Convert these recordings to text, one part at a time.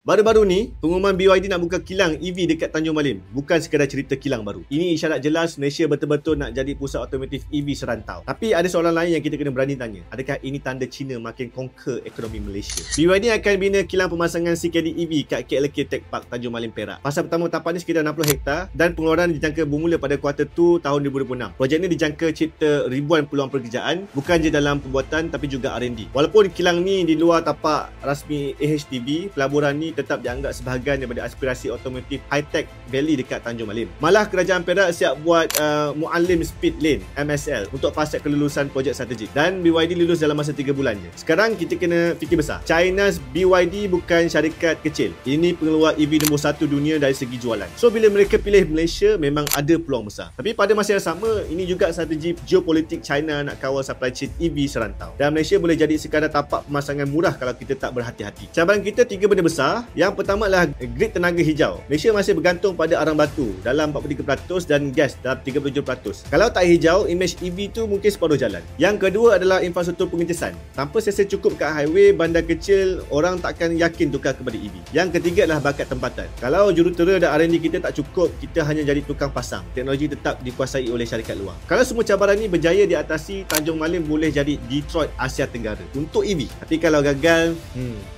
Baru-baru ni, pengumuman BYD nak buka kilang EV dekat Tanjung Malim bukan sekadar cerita kilang baru. Ini isyarat jelas Malaysia betul-betul nak jadi pusat otomotif EV serantau. Tapi ada soalan lain yang kita kena berani tanya. Adakah ini tanda China makin conquer ekonomi Malaysia? BYD akan bina kilang pemasangan CKD EV kat KLK Tech Park Tanjung Malim, Perak. Fasa pertama tapak ni sekitar 60 hektar dan pengeluaran dijangka bermula pada kuarter 2 tahun 2026. Projek ni dijangka cipta ribuan peluang pekerjaan, bukan je dalam pembuatan tapi juga R&D. Walaupun kilang ni di luar tapak rasmi AHTB, pelaburan ni tetap dianggap sebahagian daripada aspirasi otomotif high-tech valley dekat Tanjung Malim. Malah kerajaan Perak siap buat Muallim Speed Lane MSL untuk fast-track kelulusan projek strategik dan BYD lulus dalam masa 3 bulan je. Sekarang kita kena fikir besar. China's BYD bukan syarikat kecil. Ini pengeluar EV nombor 1 dunia dari segi jualan. So bila mereka pilih Malaysia memang ada peluang besar. Tapi pada masa yang sama, ini juga strategi geopolitik China nak kawal supply chain EV serantau. Dan Malaysia boleh jadi sekadar tapak pemasangan murah kalau kita tak berhati-hati. Cabaran kita 3 benda besar. Yang pertama adalah grid tenaga hijau. Malaysia masih bergantung pada arang batu dalam 43% dan gas dalam 37%. Kalau tak hijau, imej EV tu mungkin separuh jalan. Yang kedua adalah infrastruktur pengecasan. Tanpa sesi cukup kat highway, bandar kecil, orang takkan yakin tukar kepada EV. Yang ketiga adalah bakat tempatan. Kalau jurutera dan R&D kita tak cukup, kita hanya jadi tukang pasang. Teknologi tetap dikuasai oleh syarikat luar. Kalau semua cabaran ni berjaya diatasi, Tanjung Malim boleh jadi Detroit Asia Tenggara untuk EV. Tapi kalau gagal,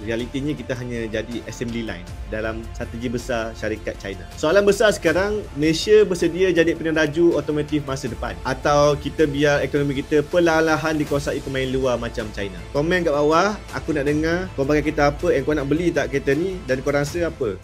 realitinya kita hanya jadi assembly line dalam strategi besar syarikat China. Soalan besar sekarang, Malaysia bersedia jadi peneraju otomotif masa depan atau kita biar ekonomi kita perlahan-lahan dikuasai pemain luar macam China? Komen kat bawah, aku nak dengar korang pakai kereta apa, kau nak beli tak kereta ni dan kau rasa apa?